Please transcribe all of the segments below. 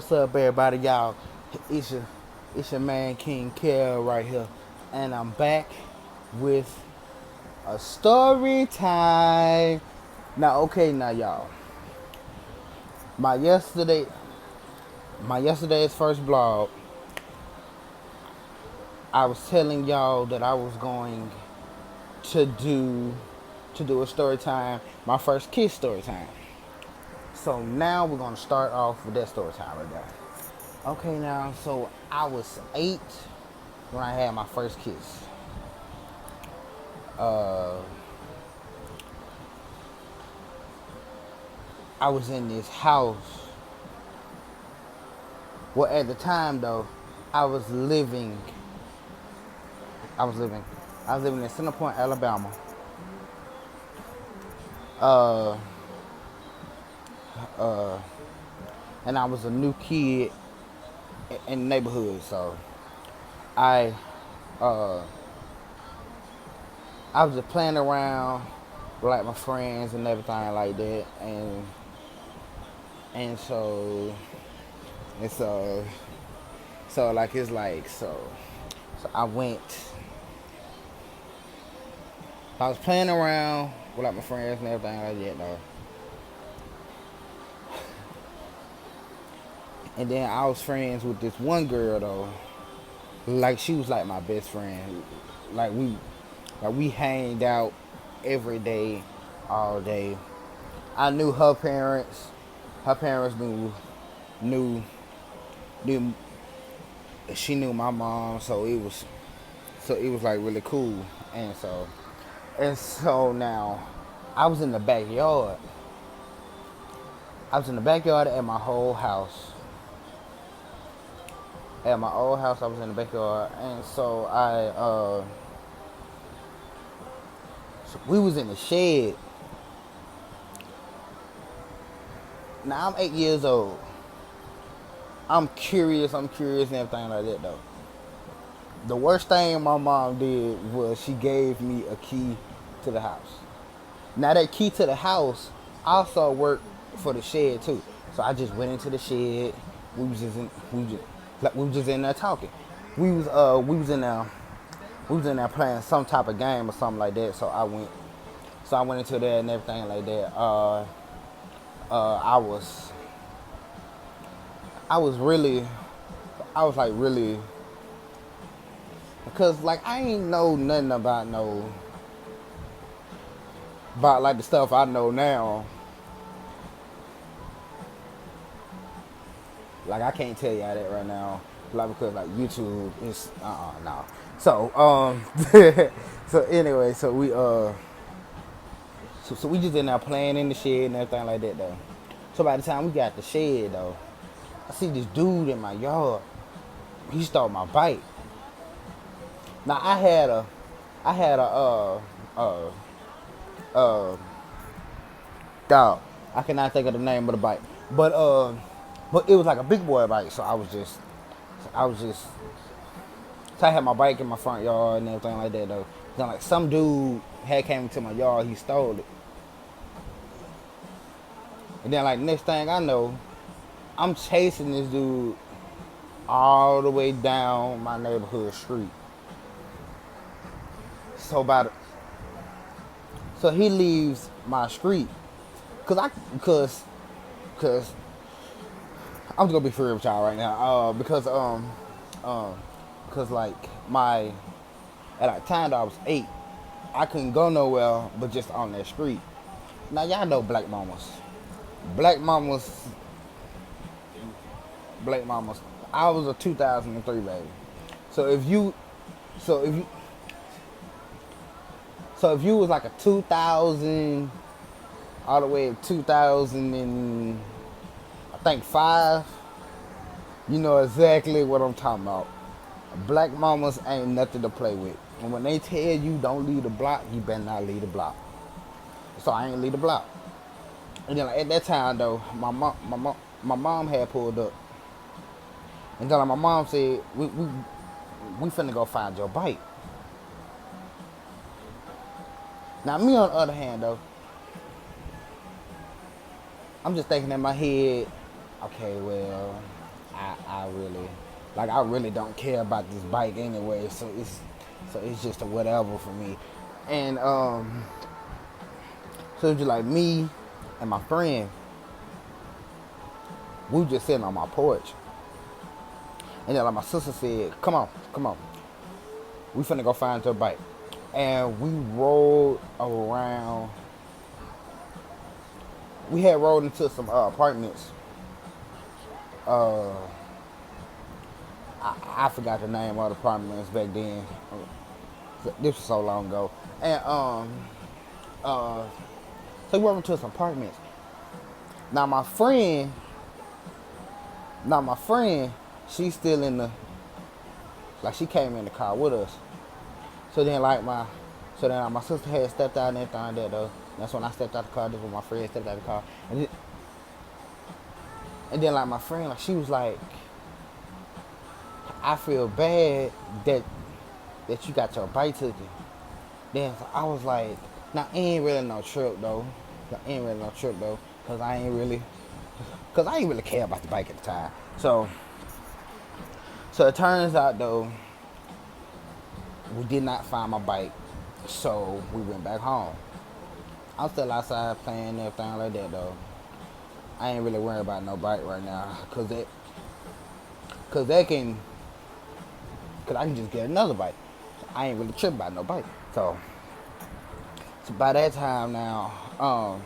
What's up, everybody? Y'all, it's your, it's your man King Kel right here, and I'm back with a story time. Now, okay, now y'all, my yesterday, my yesterday's first blog, I was telling y'all that I was going to do a story time, my first kiss story time. So now we're gonna start off with that story time right there. Okay, now, so I was 8 when I had my first kiss. I was in this house. Well, at the time though, I was living. I was living. I was living in Center Point, Alabama. Uh, and I was a new kid in the neighborhood. So I, uh, I was just playing around with like my friends and everything like that, and it's so like it's like so I went. I was playing around with like my friends and everything like that though. And then I was friends with this one girl though. Like she was like my best friend. Like we hanged out every day, all day. I knew her parents. Her parents knew knew she knew my mom, so it was like really cool. And so now I was in the backyard. I was in the backyard at my whole house. At my old house, I was in the backyard, and so we was in the shed. Now I'm 8 years old. I'm curious and everything like that though. The worst thing my mom did was she gave me a key to the house. Now that key to the house also worked for the shed too. So I just went into the shed. We was just in there talking. We was in there playing some type of game or something like that. So I went into there and everything like that. I was I was really I was like really because like I ain't know nothing about like the stuff I know now. Like I can't tell y'all that right now. Like because like YouTube is no. So so anyway, so we just in there playing in the shed and everything like that though. So by the time we got the shed though, I see this dude in my yard. He stole my bike. Now I had a uh dog. I cannot think of the name of the bike. But it was like a big boy bike, I was just so I had my bike in my front yard and everything like that though. Then like some dude had came into my yard, he stole it. And then like next thing I know, I'm chasing this dude all the way down my neighborhood street. So about so he leaves my street. Cause I'm just gonna be free with y'all right now. Cause like my at that time that I was 8, I couldn't go nowhere but just on that street. Now y'all know black mamas. Black mamas black mamas. I was a 2003 baby. So if you so if you so if you was like a 2000 all the way to 2000 and I think 5, you know exactly what I'm talking about. Black mamas ain't nothing to play with. And when they tell you don't leave the block, you better not leave the block. So I ain't leave the block. And then like, at that time though, my mom had pulled up. And then like, my mom said, we finna go find your bike. Now me on the other hand though, I'm just thinking in my head, okay, well, I really, like, I really don't care about this bike anyway. So it's just a whatever for me. And so it's just like me and my friend, we were just sitting on my porch. And then like my sister said, come on, we finna go find your bike. And we rode around. We had rode into some apartments. Uh, I forgot the name of the apartments back then. This was so long ago. And uh, so we rode into some apartments. Now my friend, she's still in the, like, she came in the car with us. So then my sister had stepped out and everything like that though. That's when I stepped out the car. This was my friend stepped out the car. And then like my friend, like, she was like, I feel bad that you got your bike taken. Then so I was like, now it ain't really no trip though. Cause I ain't really care about the bike at the time. So it turns out though, we did not find my bike. So we went back home. I'm still outside playing and everything like that though. I ain't really worried about no bike right now, cause I can just get another bike. I ain't really tripping about no bike. So by that time now, um,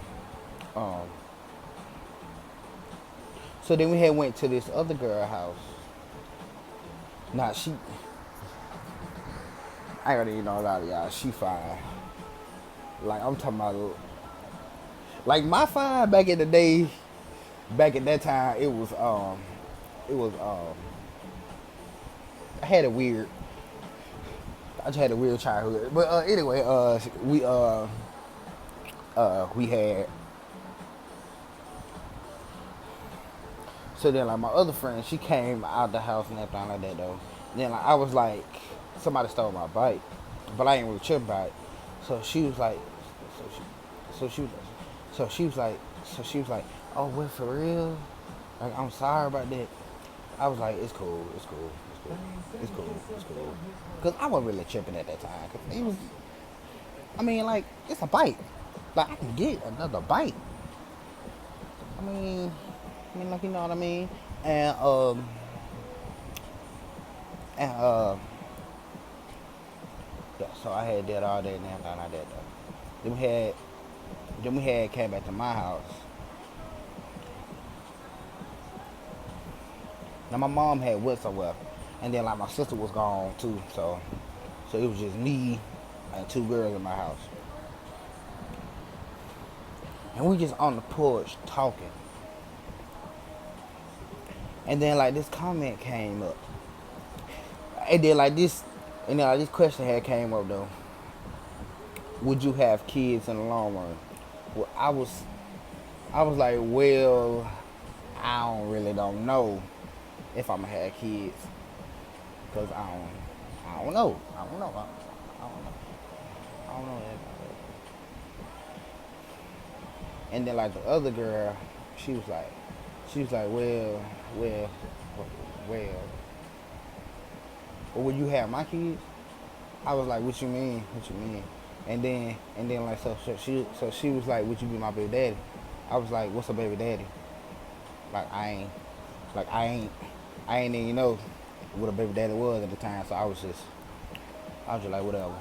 so then we had went to this other girl house. Now I already know a lot of y'all. She fine. Like, I'm talking about, like, my fine back in the day. Back at that time, it was I had a weird, I just had a weird childhood. But anyway, we had, so then like my other friend, she came out the house and everything like that though. Then like I was like, somebody stole my bike, but I ain't really tripping about it. So she was like, so she, so she was, so she was like, oh, what, for real? Like, I'm sorry about that. I was like, it's cool, it's cool. Cause I wasn't really tripping at that time. Cause it was, I mean, like, it's a bike. Like, I can get another bike. Like, you know what I mean? And and yeah, so I had that all day and everything like that though. Then we had came back to my house. Now my mom had went somewhere, and then like my sister was gone too, so it was just me and two girls in my house, and we just on the porch talking, and then like this comment came up, and then like this, this question had came up though. Would you have kids in the long run? Well, I was like, well, don't know if I'm gonna have kids, cause I don't know. I don't know. I don't know. And then like the other girl, she was like, well, well, well. Well, would you have my kids? I was like, what you mean? What you mean? And then like so she was like, would you be my baby daddy? I was like, what's a baby daddy? Like I ain't even know what a baby daddy was at the time, so I was just like whatever.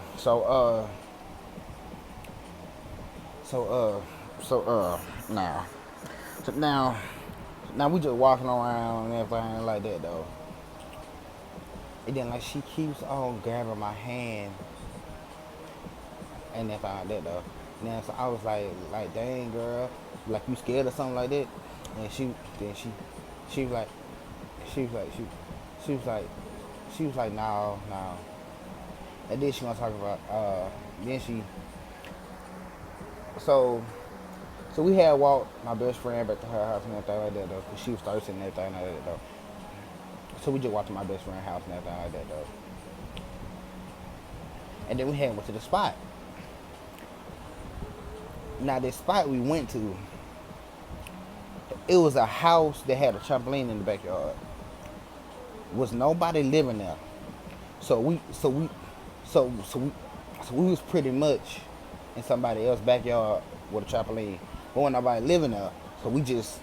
Now. So now we just walking around and everything like that though. And then like she keeps on grabbing my hand and everything like that though. And then so I was like dang girl, like you scared or something like that. And she was like she was like no. And then she gonna talk about then she so we had walked my best friend back to her house and everything like that though, cause she was thirsty and everything like that though. So we just walked to my best friend's house and everything like that though. And then we went to the spot. Now this spot we went to, it was a house that had a trampoline in the backyard. Was nobody living there. So we so we so so we so we was pretty much in somebody else's backyard with a trampoline. But wasn't nobody living there. So we just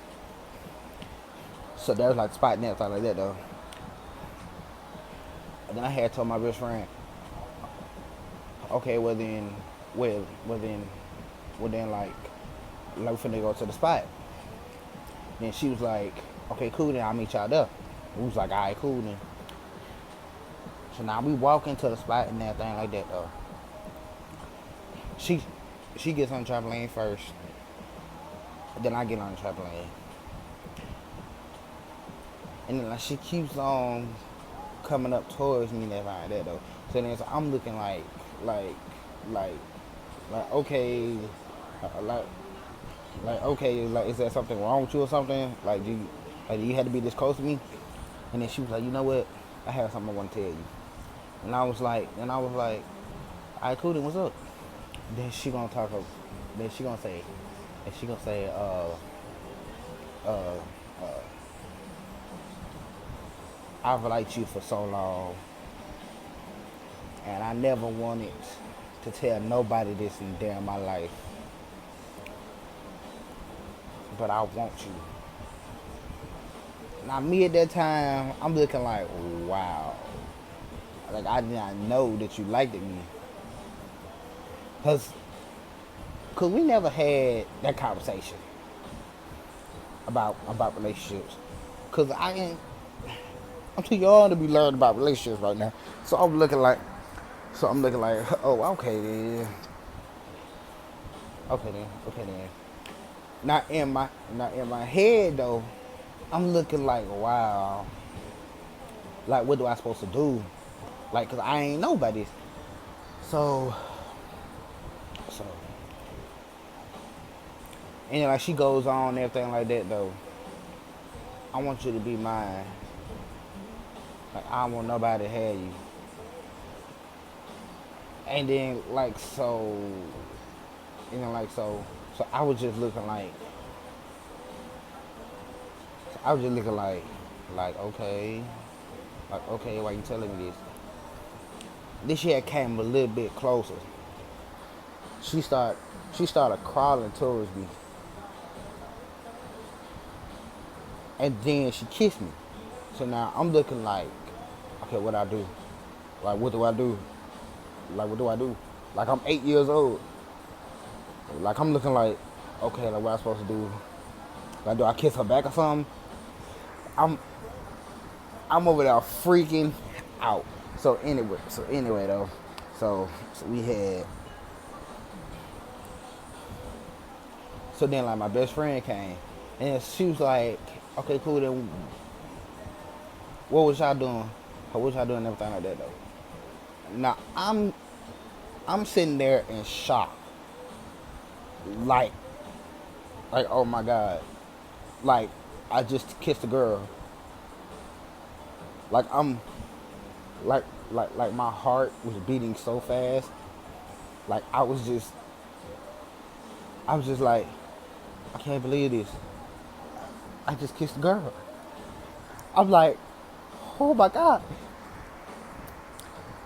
so there was like spot and everything like that though. And then I had told my best friend, okay, well then like we finna go to the spot. Then she was like, okay, cool then I'll meet y'all there. We was like, alright, cool then. So now we walk into the spot and everything like that though. She she gets on the trampoline first. Then I get on the trampoline. And then like she keeps on coming up towards me and everything like that though. So then so I'm looking like like okay like okay, like is there something wrong with you or something? Do you have to be this close to me? And then she was like, you know what? I have something I want to tell you. And I was like, all right, cool. Then what's up? Then she gonna talk. Then she gonna say, uh, I've liked you for so long, and I never wanted to tell nobody this in damn my life, but I want you. Now me at that time, I'm looking like, wow. Like I did not know that you liked me, cause we never had that conversation about relationships. Cause I'm too young to be learning about relationships right now. So I'm looking like, oh, okay then. Not in my head though. I'm looking like, wow. Like, what do I supposed to do? Like, cause I ain't nobody. So, so, and like she goes on and everything like that though. I want you to be mine. Like I don't want nobody to have you. And then like so, so I was just looking like, okay, why you telling me this? This year came a little bit closer. She started, she started crawling towards me, and then she kissed me. So now I'm looking like, okay, what I do? Like what do I do? Like what do I do? Like I'm 8 years old. Like I'm looking like, okay, like what I supposed to do? Like do I kiss her back or something? I'm I'm over there freaking out. So anyway though, so we had so then like my best friend came and she was like, okay, cool then what was y'all doing? What was y'all doing and everything like that though? Now I'm sitting there in shock. Like oh my god. Like I just kissed a girl. Like I'm like my heart was beating so fast. Like I was just like, I can't believe this. I just kissed a girl. I'm like, oh my god.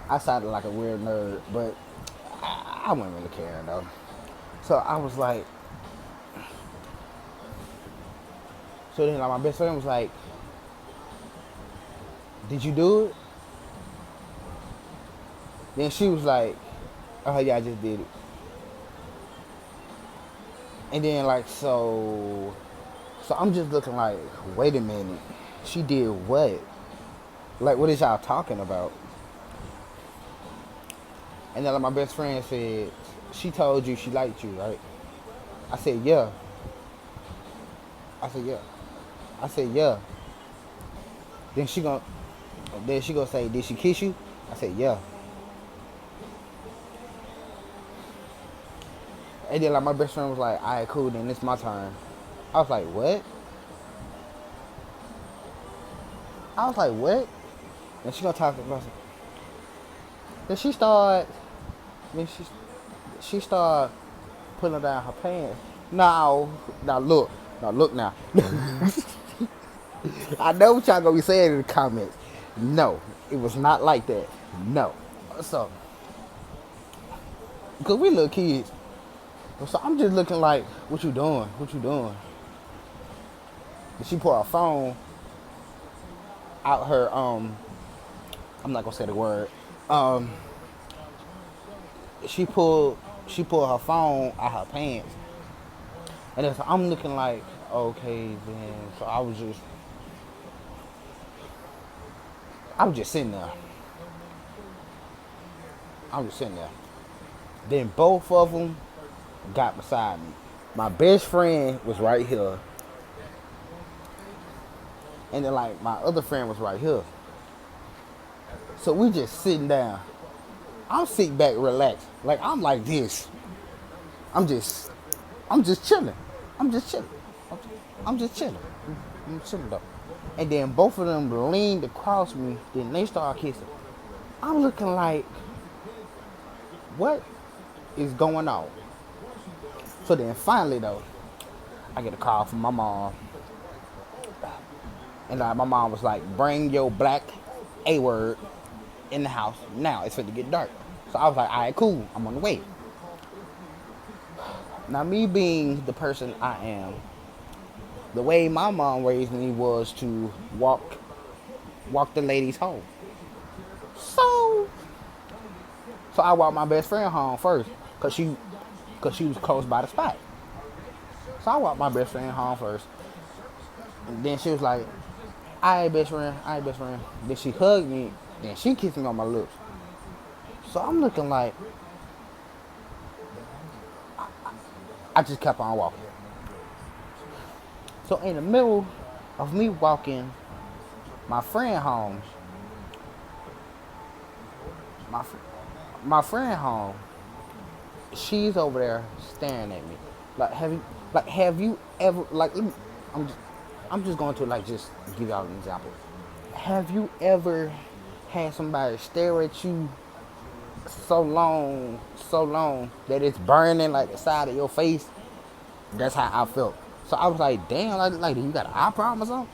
I sounded like a weird nerd, but I wasn't really caring though. So I was like, so then like my best friend was like, did you do it? Then she was like, oh yeah, I just did it. And then like so I'm just looking like, wait a minute, she did what? Like what is y'all talking about? And then like my best friend said, she told you she liked you, right? I said yeah. I said yeah. I said yeah. Then she gonna say, did she kiss you? I said yeah. And then like my best friend was like, all right, cool, then it's my turn. I was like, what? I was like, what? And she gonna talk about it. Then then she start pulling down her pants. Now look now. I know what y'all gonna be saying in the comments. No, it was not like that. No. So, because we little kids. So I'm just looking like, what you doing? What you doing? And she pulled her phone out her, I'm not gonna say the word. Um, she pulled she pulled her phone out her pants. And then so I'm looking like, okay then. So I was just sitting there. I was just sitting there. Then both of them got beside me. My best friend was right here, and then like my other friend was right here. So we just sitting down. I'm sitting back, relaxed. Like I'm like this. I'm just, I'm just chilling. I'm just chilling. I'm just chilling. I'm chilling though. And then both of them leaned across me. Then they started kissing. I'm looking like, what is going on? So then finally though, I get a call from my mom. And like my mom was like, bring your black A word in the house now. It's finna get dark. So I was like, all right, cool. I'm on the way. Now me being the person I am, the way my mom raised me was to walk the ladies home. So so I walked my best friend home first, cause she was close by the spot. So I walked my best friend home first. And then she was like, all right, best friend, all right, best friend. Then she hugged me, then she kissed me on my lips. So I'm looking like, I just kept on walking. So in the middle of me walking my friend home, my my friend home, she's over there staring at me. Have you ever I'm just, I'm just going to like just give y'all an example. Have you ever had somebody stare at you so long that it's burning like the side of your face? That's how I felt. So I was like, damn, like you got an eye problem or something?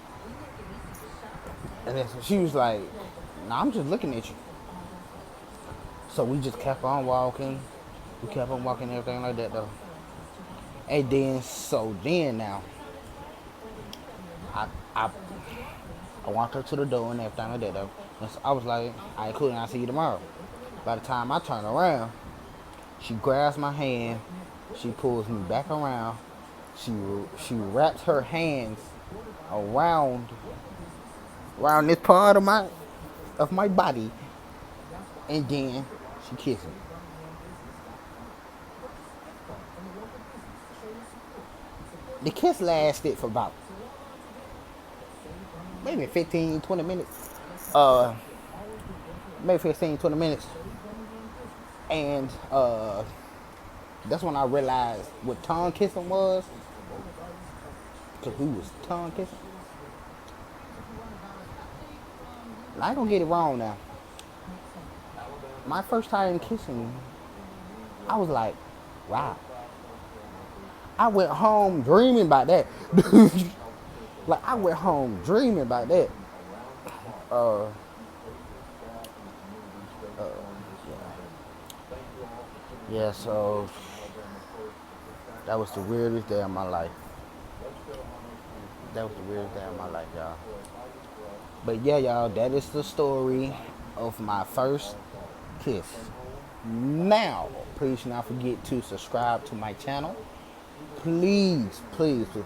And then so she was like, nah, I'm just looking at you. So we just kept on walking. We kept on walking, everything like that though. And then so then now I I I walked her to the door and everything like that though. And so I was like, all right, cool, and I'll see you tomorrow. By the time I turn around, she grabs my hand, she pulls me back around, she wraps her hands around this part of my body, and then she kisses me. The kiss lasted for about maybe 15, 20 minutes. Uh, maybe 15, 20 minutes. And that's when I realized what tongue kissing was. Because we was tongue kissing. I ain't gonna get it wrong now. My first time kissing, I was like, wow. I went home dreaming about that. Like I went home dreaming about that. Uh, yeah, so that was the weirdest day of my life. That was the weirdest day of my life, y'all. But yeah, y'all, that is the story of my first kiss. Now, please do not forget to subscribe to my channel. Please, please, please,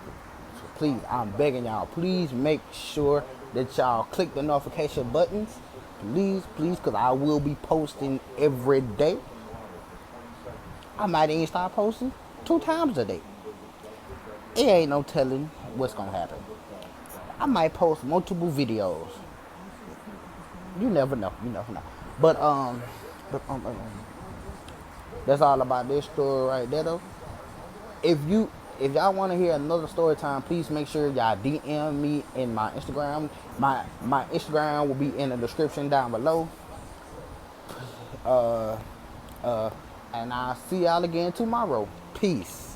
please, I'm begging y'all, please make sure that y'all click the notification buttons. Please, please, because I will be posting every day. I might even start posting 2 times a day. It ain't no telling what's gonna happen. I might post multiple videos. You never know. You never know. But but that's all about this story right there though. If y'all want to hear another story time, please make sure y'all DM me in my Instagram. My Instagram will be in the description down below. Uh, and I'll see y'all again tomorrow. Peace.